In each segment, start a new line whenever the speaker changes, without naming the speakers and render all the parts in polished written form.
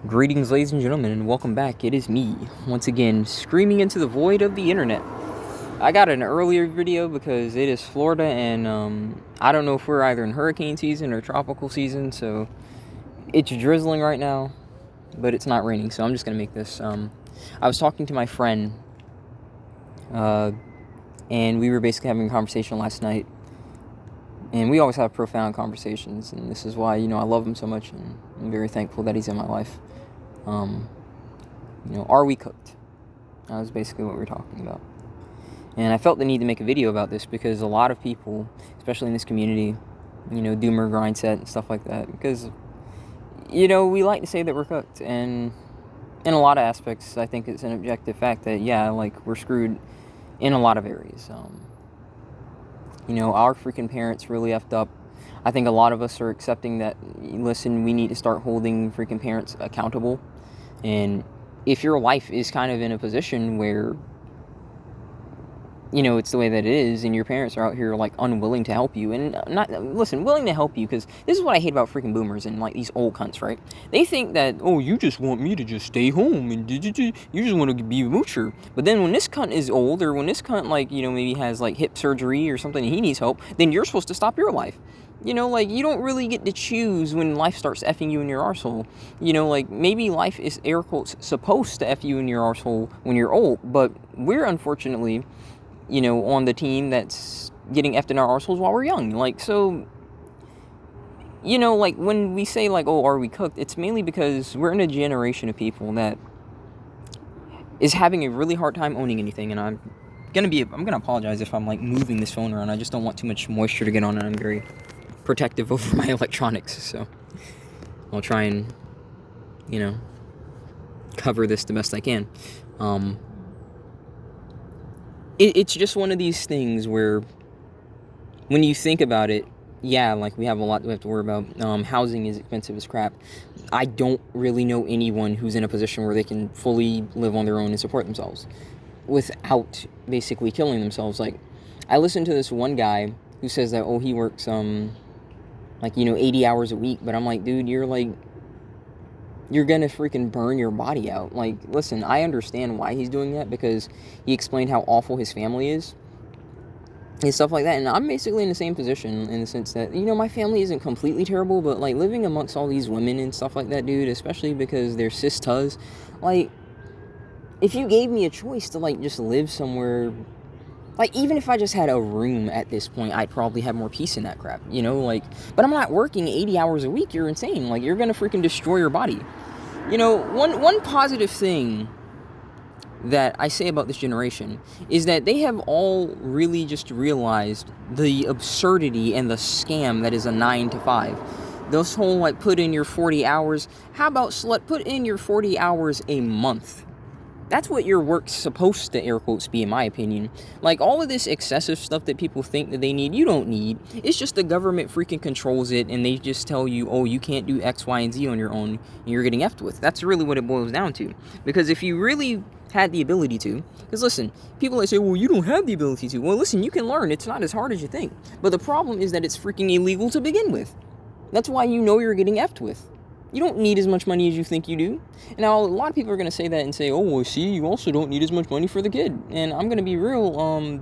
Greetings, ladies and gentlemen, and welcome back. It is me, once again, screaming into the void of the internet. I got an earlier video because it is Florida, and I don't know if we're either in hurricane season or tropical season, so it's drizzling right now, but it's not raining, so I'm just going to make this. I was talking to my friend, and we were basically having a conversation last night, and we always have profound conversations, and this is why, I love him so much, and I'm very thankful that he's in my life. Are we cooked? That was basically what we were talking about. And I felt the need to make a video about this because a lot of people, especially in this community, doomer, grind set, and stuff like that, because, we like to say that we're cooked. And in a lot of aspects, I think it's an objective fact that, we're screwed in a lot of areas. Our freaking parents really effed up. I think a lot of us are accepting that, listen, we need to start holding freaking parents accountable. And if your life is kind of in a position where, it's the way that it is, and your parents are out here, unwilling to help you, and willing to help you, because this is what I hate about freaking boomers and, these old cunts, right? They think that, you just want me to just stay home, and you just want to be a moocher. But then when this cunt is old, or when this cunt, maybe has, hip surgery or something and he needs help, then you're supposed to stop your life. You don't really get to choose when life starts effing you in your arsehole. Maybe life is, air quotes, supposed to F you in your arsehole when you're old, but we're unfortunately, on the team that's getting effed in our arseholes while we're young. When we say, are we cooked? It's mainly because we're in a generation of people that is having a really hard time owning anything, and I'm gonna apologize if I'm, moving this phone around. I just don't want too much moisture to get on it. I'm very protective over my electronics, so I'll try and cover this the best I can. It's just one of these things where when you think about it, we have a lot we have to worry about. Housing is expensive as crap. I don't really know anyone who's in a position where they can fully live on their own and support themselves without basically killing themselves. I listened to this one guy who says that, he works 80 hours a week, but I'm like, dude, you're gonna freaking burn your body out. Listen, I understand why he's doing that, because he explained how awful his family is and stuff like that, and I'm basically in the same position in the sense that, my family isn't completely terrible, but, living amongst all these women and stuff like that, dude, especially because they're cis-tuz, if you gave me a choice to, just live somewhere, even if I just had a room at this point, I'd probably have more peace in that crap, but I'm not working 80 hours a week. You're insane. You're gonna freaking destroy your body. One positive thing that I say about this generation is that they have all really just realized the absurdity and the scam that is a 9 to 5. This whole, put in your 40 hours. How about, slut, put in your 40 hours a month? That's what your work's supposed to, air quotes, be, in my opinion. All of this excessive stuff that people think that they need, you don't need. It's just the government freaking controls it, and they just tell you, you can't do X, Y, and Z on your own, and you're getting effed with. That's really what it boils down to. Because if you really had the ability to, because listen, people that say, you don't have the ability to. Well, listen, you can learn. It's not as hard as you think. But the problem is that it's freaking illegal to begin with. That's why you're getting effed with. You don't need as much money as you think you do. Now, a lot of people are going to say that and say, see, you also don't need as much money for the kid. And I'm going to be real,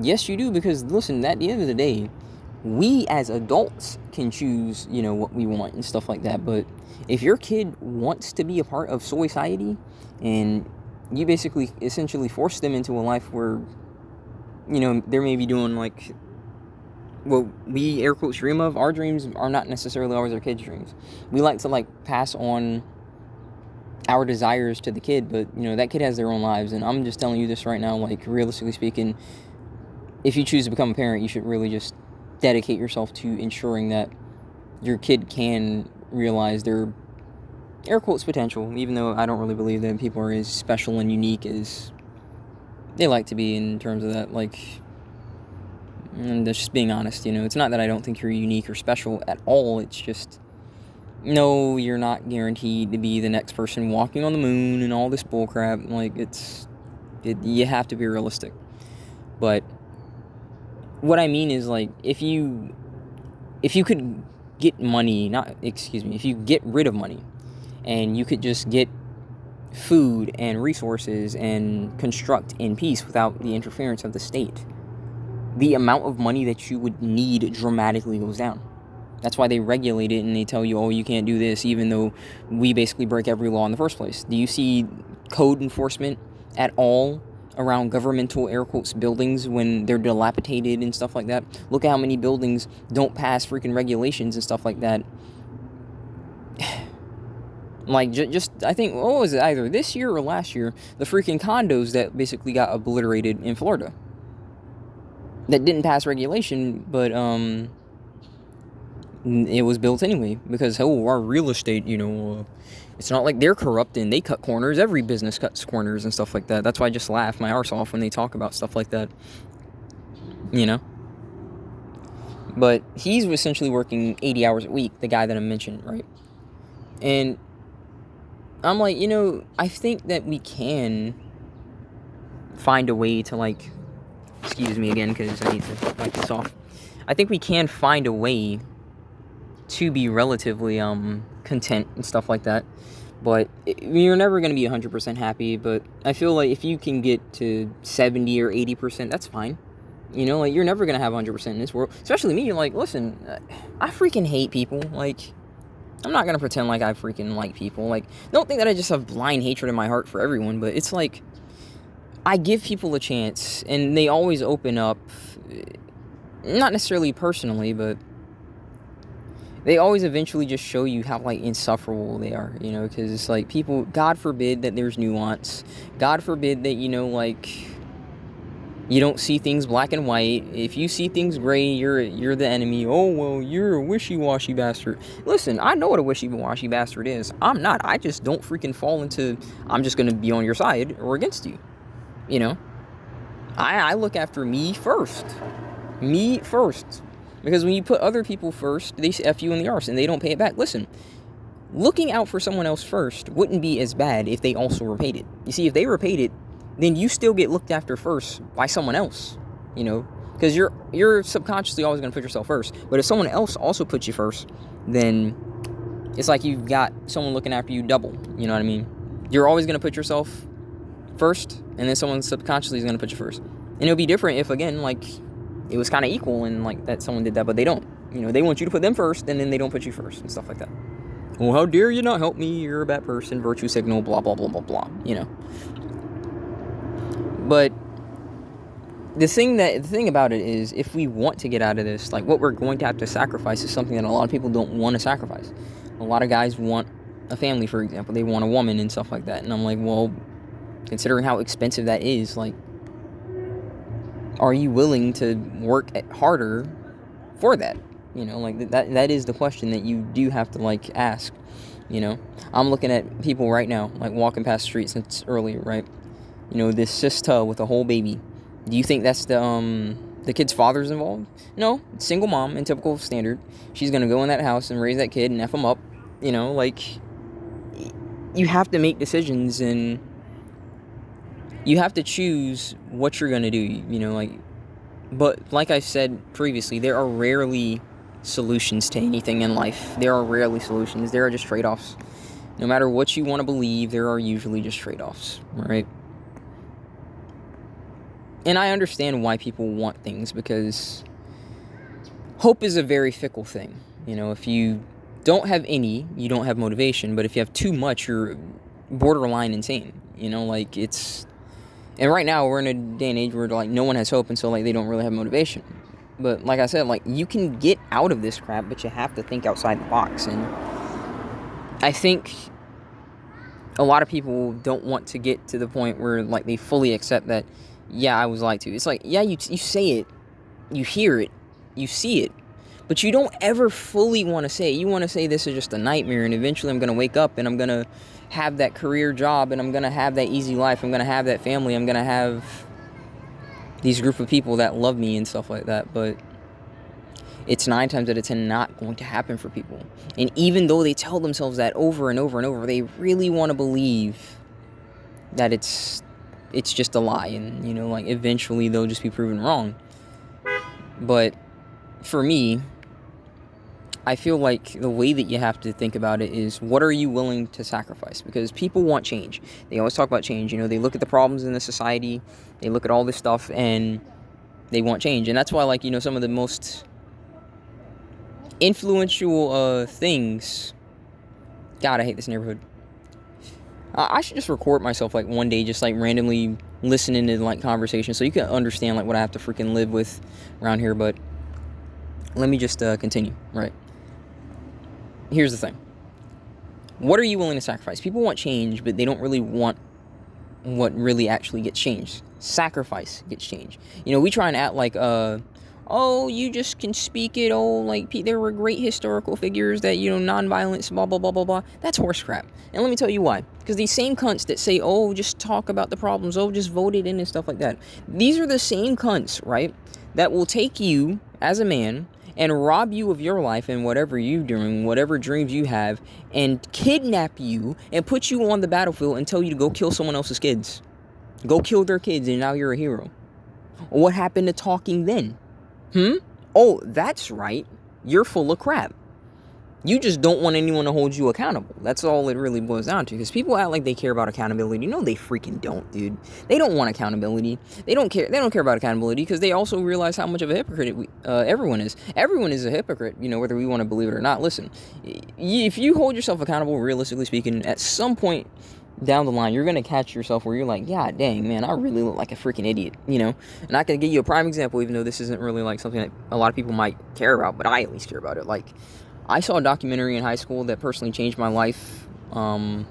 yes, you do, because, listen, at the end of the day, we as adults can choose, what we want and stuff like that. But if your kid wants to be a part of society, and you basically essentially force them into a life where, they're maybe doing, what we, air quotes, dream of, our dreams are not necessarily always our kids' dreams. We like to, pass on our desires to the kid, but, that kid has their own lives, and I'm just telling you this right now, realistically speaking, if you choose to become a parent, you should really just dedicate yourself to ensuring that your kid can realize their, air quotes, potential, even though I don't really believe that people are as special and unique as they like to be in terms of that, and that's just being honest, it's not that I don't think you're unique or special at all, it's just, no, you're not guaranteed to be the next person walking on the moon and all this bullcrap, you have to be realistic. But what I mean is, if you could get money, if you get rid of money, and you could just get food and resources and construct in peace without the interference of the state, the amount of money that you would need dramatically goes down. That's why they regulate it and they tell you, oh, you can't do this, even though we basically break every law in the first place. Do you see code enforcement at all around governmental, air quotes, buildings when they're dilapidated and stuff like that? Look at how many buildings don't pass freaking regulations and stuff like that. Like, just I think, what was it, either this year or last year, the freaking condos that basically got obliterated in Florida that didn't pass regulation, but it was built anyway, because our real estate, it's not like they're corrupt and they cut corners. Every business cuts corners and stuff like that. That's why I just laugh my arse off when they talk about stuff like that, but he's essentially working 80 hours a week, the guy that I mentioned, right? And I'm like, I think that we can find a way to, like, excuse me again because I need to wipe this off. I think we can find a way to be relatively content and stuff like that, but you're never going to be 100% happy. But I feel like if you can get to 70 or 80%, that's fine. Like, you're never going to have 100% in this world, especially me. Like, listen, I freaking hate people. Like, I'm not going to pretend like I freaking like people. Like, don't think that I just have blind hatred in my heart for everyone, but it's like I give people a chance and they always open up, not necessarily personally, but they always eventually just show you how, like, insufferable they are, because it's like people, God forbid that there's nuance. God forbid that, like, you don't see things black and white. If you see things gray, you're the enemy. Oh, well, you're a wishy-washy bastard. Listen, I know what a wishy-washy bastard is. I'm not. I just don't freaking fall into, I'm just going to be on your side or against you. I look after me first. Me first. Because when you put other people first, they F you in the arse and they don't pay it back. Listen, looking out for someone else first wouldn't be as bad if they also repaid it. You see, if they repaid it, then you still get looked after first by someone else, because you're subconsciously always going to put yourself first. But if someone else also puts you first, then it's like you've got someone looking after you double. You know what I mean? You're always going to put yourself first, and then someone subconsciously is going to put you first. And it'll be different if, again, like, it was kind of equal and, like, that someone did that, but they don't. They want you to put them first, and then they don't put you first and stuff like that. Well, how dare you not help me? You're a bad person. Virtue signal, blah, blah, blah, blah, blah, But the thing about it is, if we want to get out of this, like, what we're going to have to sacrifice is something that a lot of people don't want to sacrifice. A lot of guys want a family, for example. They want a woman and stuff like that. And I'm like, well, considering how expensive that is, like, are you willing to work harder for that? Like, that is the question that you do have to, like, ask. I'm looking at people right now, like, walking past the street since earlier, right? This sister with a whole baby. Do you think that's the kid's father's involved? No, single mom in typical standard. She's gonna go in that house and raise that kid and F him up. Like, you have to make decisions and you have to choose what you're gonna do. But like I said previously, there are rarely solutions to anything in life. There are rarely solutions. There are just trade-offs. No matter what you want to believe, there are usually just trade-offs, right? And I understand why people want things, because hope is a very fickle thing. If you don't have any, you don't have motivation. But if you have too much, you're borderline insane. Like, it's... And right now, we're in a day and age where, like, no one has hope, and so, like, they don't really have motivation. But like I said, like, you can get out of this crap, but you have to think outside the box. And I think a lot of people don't want to get to the point where, like, they fully accept that, yeah, I was lied to. It's like, yeah, you say it, you hear it, you see it, but you don't ever fully want to say it. You want to say this is just a nightmare, and eventually I'm going to wake up and I'm going to have that career job, and I'm going to have that easy life, I'm going to have that family, I'm going to have these group of people that love me and stuff like that. But it's 9 times out of 10 not going to happen for people. And even though they tell themselves that over and over and over, they really want to believe that it's just a lie, and like, eventually they'll just be proven wrong. But for me, I feel like the way that you have to think about it is, what are you willing to sacrifice? Because people want change. They always talk about change. They look at the problems in the society, they look at all this stuff, and they want change. And that's why, like, some of the most influential things. God, I hate this neighborhood. I should just record myself, like, one day, just, like, randomly listening to, like, conversations, so you can understand, like, what I have to freaking live with around here. But let me just continue, right? Here's the thing. What are you willing to sacrifice? People want change, but they don't really want what really actually gets changed. Sacrifice gets changed. We try and act like, oh, you just can speak it, oh, like, there were great historical figures that, nonviolence, blah, blah, blah, blah, blah. That's horse crap. And let me tell you why. Because these same cunts that say, oh, just talk about the problems, oh, just vote it in and stuff like that. These are the same cunts, right, that will take you as a man and rob you of your life and whatever you're doing, whatever dreams you have, and kidnap you and put you on the battlefield and tell you to go kill someone else's kids. Go kill their kids, and now you're a hero. What happened to talking then? Oh, that's right. You're full of crap. You just don't want anyone to hold you accountable. That's all it really boils down to. Because people act like they care about accountability. No, they freaking don't, dude. They don't want accountability. They don't care. They don't care about accountability because they also realize how much of a hypocrite everyone is. Everyone is a hypocrite, whether we want to believe it or not. Listen, if you hold yourself accountable, realistically speaking, at some point down the line, you're going to catch yourself where you're like, God dang, man, I really look like a freaking idiot, And I can give you a prime example, even though this isn't really like something that a lot of people might care about, but I at least care about it. Like, I saw a documentary in high school that personally changed my life about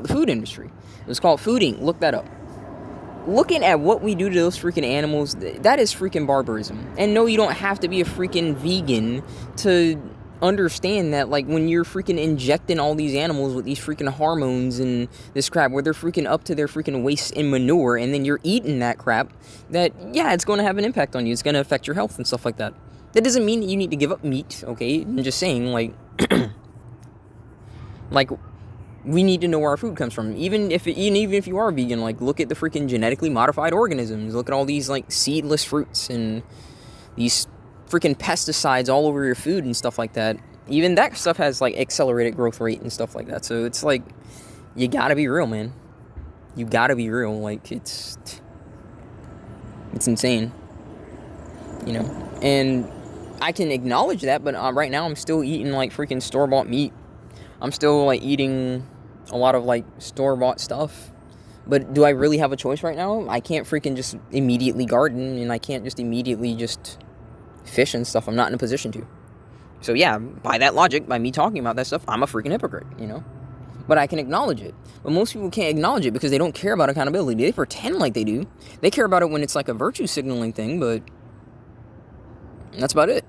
the food industry. It was called Food Inc. Look that up. Looking at what we do to those freaking animals, that is freaking barbarism. And no, you don't have to be a freaking vegan to understand that, like, when you're freaking injecting all these animals with these freaking hormones and this crap, where they're freaking up to their freaking waist in manure, and then you're eating that crap, that, yeah, it's going to have an impact on you. It's going to affect your health and stuff like that. That doesn't mean that you need to give up meat, okay? I'm just saying, like, like, we need to know where our food comes from. Even if you are vegan, like, look at the freaking genetically modified organisms. Look at all these, like, seedless fruits and these freaking pesticides all over your food and stuff like that. Even that stuff has, like, accelerated growth rate and stuff like that. So it's like, you gotta be real, man. You gotta be real. Like, it's insane, and I can acknowledge that, but right now I'm still eating, like, freaking store-bought meat. I'm still, like, eating a lot of, like, store-bought stuff. But do I really have a choice right now? I can't freaking just immediately garden, and I can't just immediately just fish and stuff. I'm not in a position to. So yeah, by that logic, by me talking about that stuff, I'm a freaking hypocrite, But I can acknowledge it. But most people can't acknowledge it because they don't care about accountability. They pretend like they do. They care about it when it's like a virtue signaling thing, but that's about it.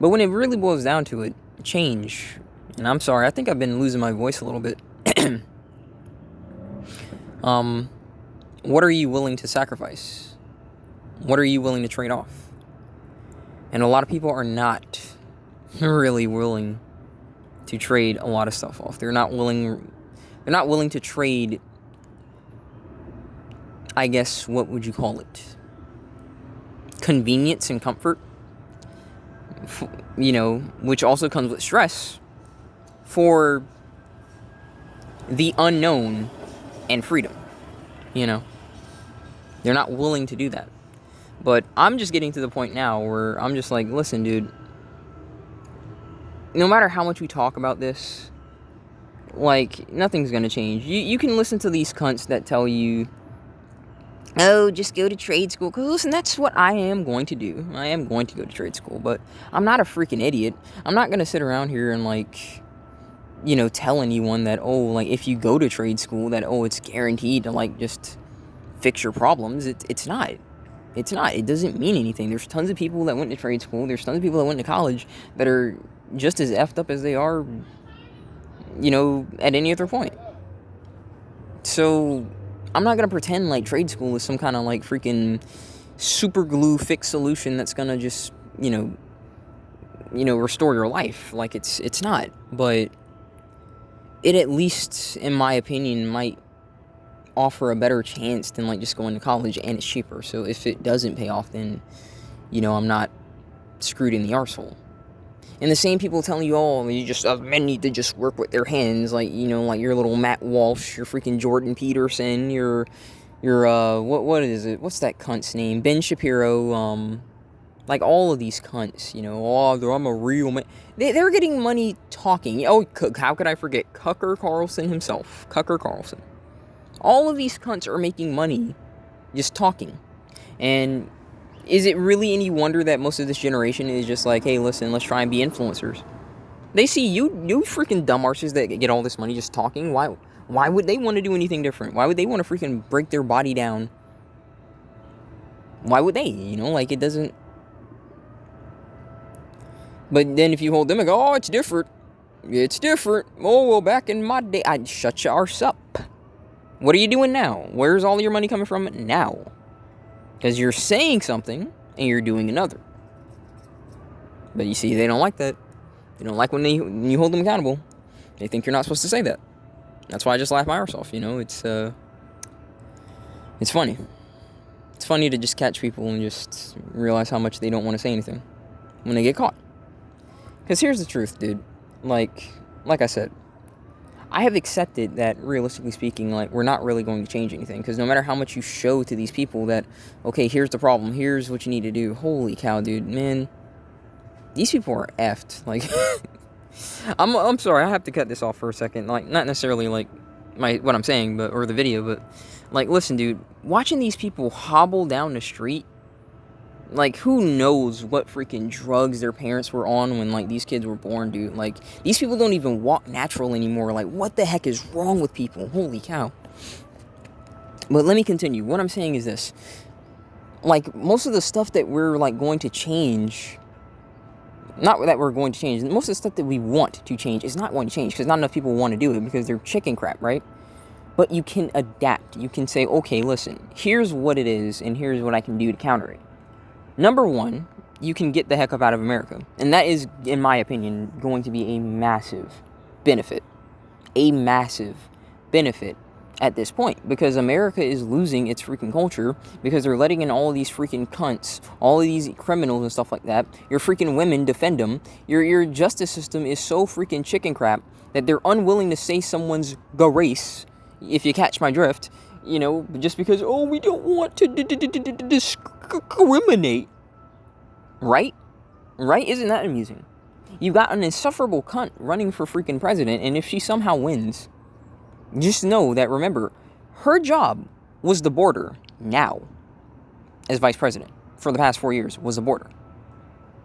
But when it really boils down to it, change. And I'm sorry, I think I've been losing my voice a little bit. What are you willing to sacrifice? What are you willing to trade off? And a lot of people are not really willing to trade a lot of stuff off. They're not willing to trade, I guess, what would you call it? Convenience and comfort, which also comes with stress, for the unknown and freedom, They're not willing to do that. But I'm just getting to the point now where I'm just like, listen, dude, no matter how much we talk about this, like, nothing's gonna change. You can listen to these cunts that tell you, oh, just go to trade school. Because, listen, that's what I am going to do. I am going to go to trade school, but I'm not a freaking idiot. I'm not going to sit around here and, like, tell anyone that, oh, like, if you go to trade school, that, oh, it's guaranteed to, like, just fix your problems. It's not. It's not. It doesn't mean anything. There's tons of people that went to trade school. There's tons of people that went to college that are just as effed up as they are, at any other point. So I'm not going to pretend like trade school is some kind of, like, freaking super glue fix solution that's going to just, restore your life. Like, it's not. But it, at least, in my opinion, might offer a better chance than, like, just going to college, and it's cheaper. So if it doesn't pay off, then, I'm not screwed in the arsehole. And the same people telling you, oh, you just men need to just work with their hands, like, you know, like your little Matt Walsh, your freaking Jordan Peterson, your what is it? What's that cunt's name? Ben Shapiro, like all of these cunts, you know, oh, I'm a real man. They're getting money talking. Oh, how could I forget Tucker Carlson himself? Tucker Carlson. All of these cunts are making money just talking. And is it really any wonder that most of this generation is just like, hey, listen, let's try and be influencers? They see you freaking dumb arses that get all this money just talking. Why would they want to do anything different? Why would they want to freaking break their body down? Why would they? You know, like, it doesn't... But then if you hold them and go, oh, it's different. It's different. Oh, well, back in my day, I'd shut your arse up. What are you doing now? Where's all your money coming from now? Because you're saying something and you're doing another. But you see, they don't like that. They don't like when you hold them accountable. They think you're not supposed to say that. That's why I just laugh my arse off, you know? It's funny. It's funny to just catch people and just realize how much they don't want to say anything when they get caught. Because here's the truth, dude. Like I said, I have accepted that, realistically speaking, like, we're not really going to change anything. Because no matter how much you show to these people that, okay, here's the problem, here's what you need to do. Holy cow, dude, man. These people are effed. Like, I'm sorry, I have to cut this off for a second. Like, not necessarily, like, what I'm saying, or the video, but, like, listen, dude. Watching these people hobble down the street, like, who knows what freaking drugs their parents were on when, like, these kids were born, dude. Like, these people don't even walk natural anymore. Like, what the heck is wrong with people? Holy cow. But let me continue. What I'm saying is this. Like, most of the stuff that we're, like, going to change... Not that we're going to change. Most of the stuff that we want to change is not going to change. Because not enough people want to do it. Because they're chicken crap, right? But you can adapt. You can say, okay, listen. Here's what it is. And here's what I can do to counter it. Number one, you can get the heck up out of America. And that is, in my opinion, going to be a massive benefit. A massive benefit at this point. Because America is losing its freaking culture. Because they're letting in all of these freaking cunts. All of these criminals and stuff like that. Your freaking women defend them. Your justice system is so freaking chicken crap that they're unwilling to say someone's race, if you catch my drift. You know, just because, oh, we don't want to discriminate. Right? Right? Isn't that amusing? You've got an insufferable cunt running for freaking president, and if she somehow wins, just know that, remember, her job was the border now, as vice president, for the past 4 years, was the border.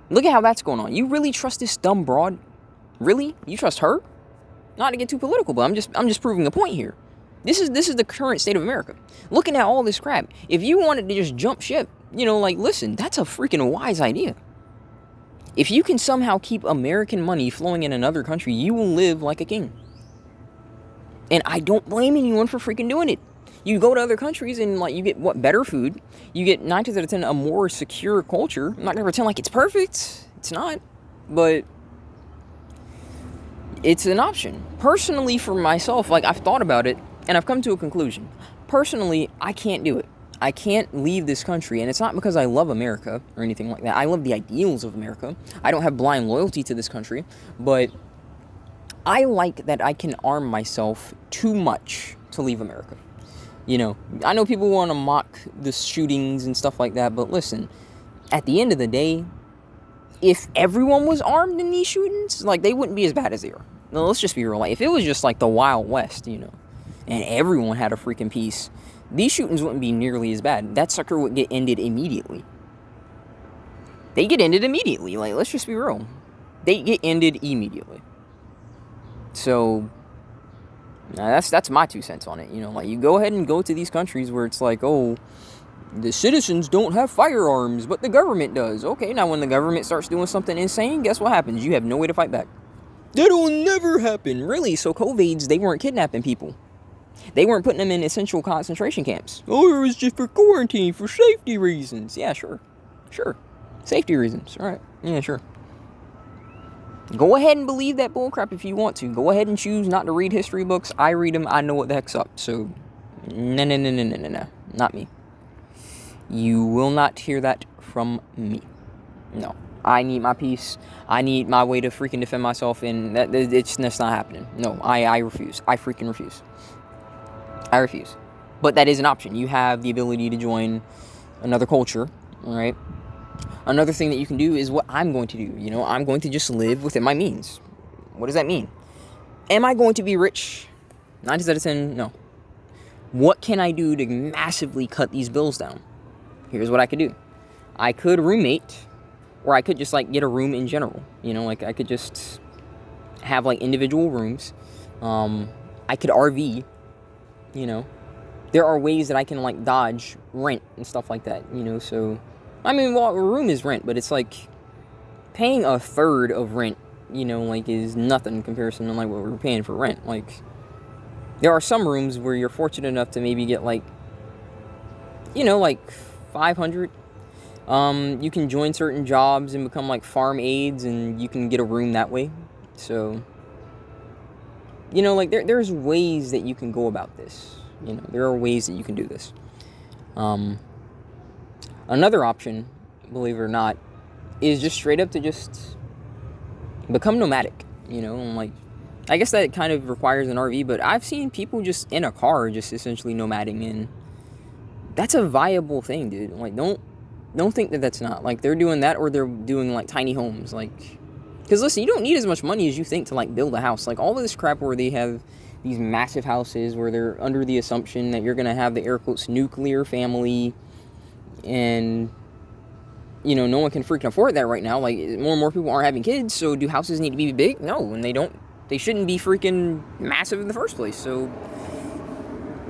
Look at how that's going on. You really trust this dumb broad? Really? You trust her? Not to get too political, but I'm just proving a point here. This is the current state of America. Looking at all this crap, if you wanted to just jump ship, you know, like, listen, that's a freaking wise idea. If you can somehow keep American money flowing in another country, you will live like a king. And I don't blame anyone for freaking doing it. You go to other countries and, like, you get, better food. You get 9 times out of 10 a more secure culture. I'm not going to pretend like it's perfect. It's not. But it's an option. Personally, for myself, like, I've thought about it. And I've come to a conclusion. Personally, I can't do it. I can't leave this country, and it's not because I love America or anything like that. I love the ideals of America. I don't have blind loyalty to this country, but I like that I can arm myself too much to leave America. You know, I know people want to mock the shootings and stuff like that, but listen, at the end of the day, if everyone was armed in these shootings, like, they wouldn't be as bad as they are. Now, let's just be real. Like, if it was just like the Wild West, you know, and everyone had a freaking piece, these shootings wouldn't be nearly as bad. That sucker would get ended immediately. They get ended immediately. Like, let's just be real. They get ended immediately. So, that's my 2 cents on it. You know, like, you go ahead and go to these countries where it's like, oh, the citizens don't have firearms, but the government does. Okay, now when the government starts doing something insane, guess what happens? You have no way to fight back. That'll never happen. Really? So COVIDs, they weren't kidnapping people. They weren't putting them in essential concentration camps. Oh, it was just for quarantine, for safety reasons. Yeah, sure. Sure. Safety reasons. All right. Yeah, sure. Go ahead and believe that bullcrap if you want to. Go ahead and choose not to read history books. I read them. I know what the heck's up. So, no. Not me. You will not hear that from me. No. I need my peace. I need my way to freaking defend myself, and that's not happening. No, I refuse. I freaking refuse. I refuse. But that is an option. You have the ability to join another culture, all right? Another thing that you can do is what I'm going to do. You know, I'm going to just live within my means. What does that mean? Am I going to be rich? 9 times out of 10, no. What can I do to massively cut these bills down? Here's what I could do. I could roommate, or I could just, like, get a room in general. You know, like, I could just have, like, individual rooms. I could RV, you know. There are ways that I can, like, dodge rent and stuff like that, you know, so... I mean, well, a room is rent, but it's, like, paying a third of rent, you know, like, is nothing in comparison to, like, what we're paying for rent. Like, there are some rooms where you're fortunate enough to maybe get, like, you know, like, 500. You can join certain jobs and become, like, farm aides, and you can get a room that way. So, you know, like, there's ways that you can go about this. You know, there are ways that you can do this. Another option, believe it or not, is just straight up to just become nomadic, you know, and like, I guess that kind of requires an RV, but I've seen people just in a car just essentially nomading, and that's a viable thing, dude. Like, don't think that that's not, like, they're doing that, or they're doing, like, tiny homes, like, because listen, you don't need as much money as you think to, like, build a house. Like, all of this crap where they have these massive houses where they're under the assumption that you're gonna have the air quotes nuclear family, and, you know, no one can freaking afford that right now. Like, more and more people aren't having kids, so do houses need to be big? No, and they shouldn't be freaking massive in the first place. So,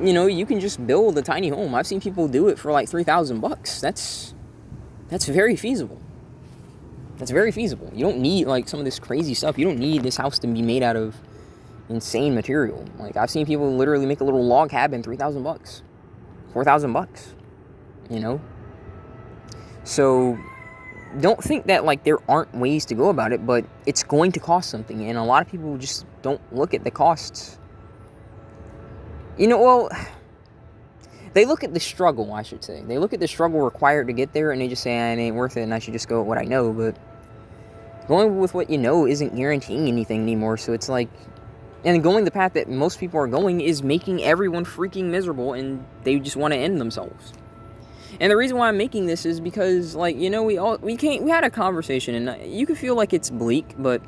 you know, you can just build a tiny home. I've seen people do it for like $3,000. That's very feasible. That's very feasible. You don't need, like, some of this crazy stuff. You don't need this house to be made out of insane material. Like, I've seen people literally make a little log cabin, $3,000, $4,000, you know? So, don't think that, like, there aren't ways to go about it, but it's going to cost something, and a lot of people just don't look at the costs. You know, well, they look at the struggle, I should say. They look at the struggle required to get there, and they just say, it ain't worth it, and I should just go with what I know, but going with what you know isn't guaranteeing anything anymore, so it's like, and going the path that most people are going is making everyone freaking miserable, and they just want to end themselves. And the reason why I'm making this is because, like, you know, we had a conversation, and you could feel like it's bleak, but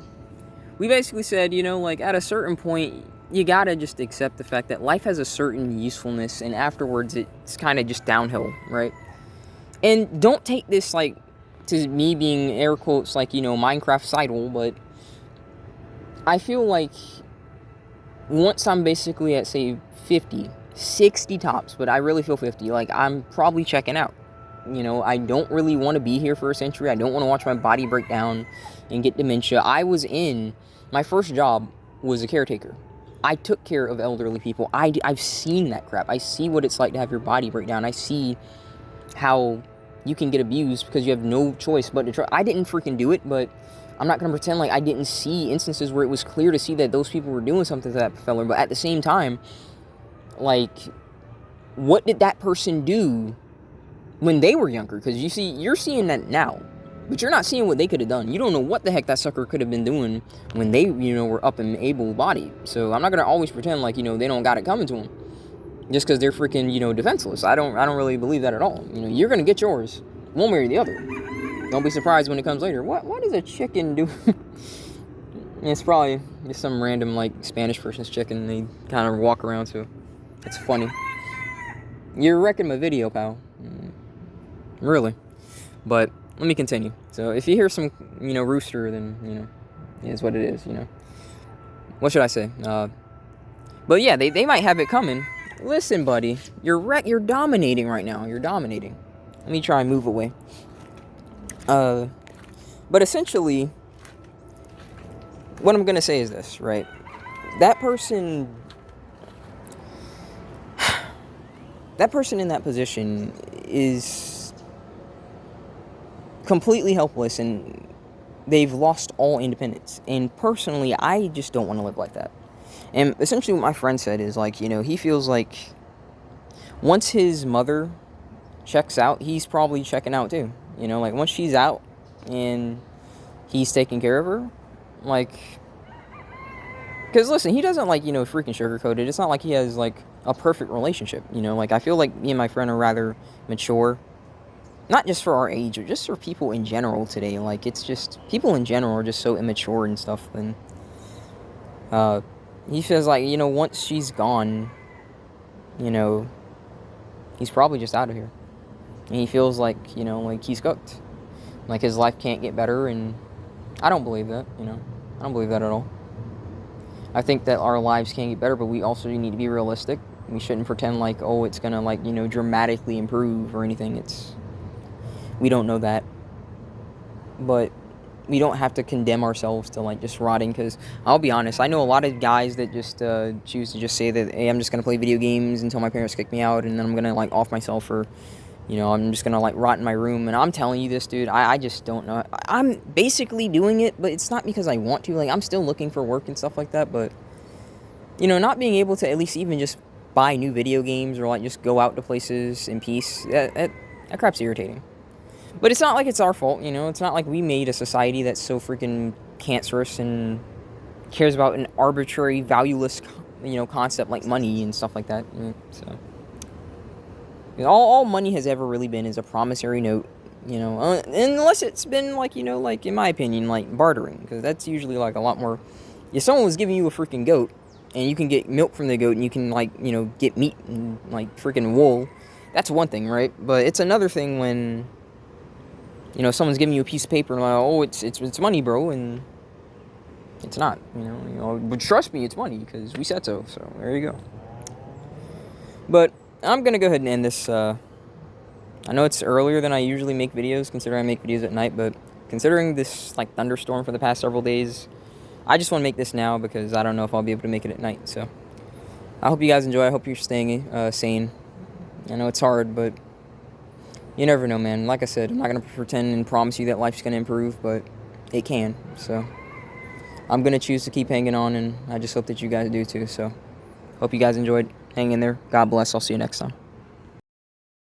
we basically said, you know, like, at a certain point, you gotta just accept the fact that life has a certain usefulness, and afterwards it's kind of just downhill, right? And don't take this, like, to me being, air quotes, like, you know, Minecraft-cidal, but I feel like once I'm basically at, say, 50, 60 tops, but I really feel 50, like, I'm probably checking out. You know, I don't really want to be here for a century. I don't want to watch my body break down and get dementia. My first job was a caretaker. I took care of elderly people. I've seen that crap. I see what it's like to have your body break down. I see how you can get abused because you have no choice but to try. I didn't freaking do it, but I'm not going to pretend like I didn't see instances where it was clear to see that those people were doing something to that fella. But at the same time, like, what did that person do when they were younger? Because you see, you're seeing that now, but you're not seeing what they could have done. You don't know what the heck that sucker could have been doing when they, you know, were up and able-bodied. So I'm not gonna always pretend like, you know, they don't got it coming to them just because they're freaking, you know, defenseless. I don't really believe that at all. You know, you're gonna get yours one way or the other. Don't be surprised when it comes later. What does a chicken do? It's probably just some random, like, Spanish person's chicken they kind of walk around to. It's funny. You're wrecking my video, pal. Really. But let me continue. So if you hear some, you know, rooster, then, you know, it is what it is, you know. What should I say? But yeah, they might have it coming. Listen, buddy, you're dominating right now. You're dominating. Let me try and move away. But essentially, what I'm gonna say is this, right? That person in that position is completely helpless, and they've lost all independence. And personally, I just don't want to live like that. And essentially what my friend said is, like, you know, he feels like once his mother checks out, he's probably checking out too. You know, like, once she's out and he's taking care of her. Like, because listen, he doesn't, like, freaking sugarcoat it. It's not like he has, like, a perfect relationship, Like, I feel like me and my friend are rather mature. Not just for our age, or just for people in general today. Like, it's just, people in general are just so immature and stuff. And, he feels like, once she's gone, he's probably just out of here. And he feels like, like he's cooked. Like, his life can't get better, and I don't believe that, I don't believe that at all. I think that our lives can get better, but we also need to be realistic. We shouldn't pretend like, oh, it's gonna, like, dramatically improve or anything. We don't know that. But we don't have to condemn ourselves to, like, just rotting, because I'll be honest, I know a lot of guys that just choose to just say that, hey, I'm just gonna play video games until my parents kick me out, and then I'm gonna, like, off myself, or I'm just gonna, like, rot in my room. And I'm telling you this, dude, I just don't know. I'm basically doing it, but it's not because I want to. Like, I'm still looking for work and stuff like that, but not being able to at least even just buy new video games, or, like, just go out to places in peace, that crap's irritating. But it's not like it's our fault, It's not like we made a society that's so freaking cancerous and cares about an arbitrary, valueless, concept like money and stuff like that. So all money has ever really been is a promissory note, unless it's been, like, like, in my opinion, like, bartering, because that's usually, like, a lot more. If someone was giving you a freaking goat, and you can get milk from the goat, and you can, like, get meat and, like, freaking wool, that's one thing, right? But it's another thing when someone's giving you a piece of paper and, like, oh, it's money, bro, and it's not, but trust me, it's money, because we said so there you go. But I'm gonna go ahead and end this. I know it's earlier than I usually make videos, considering I make videos at night, but considering this, like, thunderstorm for the past several days, I just want to make this now, because I don't know if I'll be able to make it at night. So I hope you guys enjoy. I hope you're staying sane. I know it's hard, but you never know, man. Like I said, I'm not going to pretend and promise you that life's going to improve, but it can. So I'm going to choose to keep hanging on, and I just hope that you guys do too. So hope you guys enjoyed. Hang in there. God bless. I'll see you next time.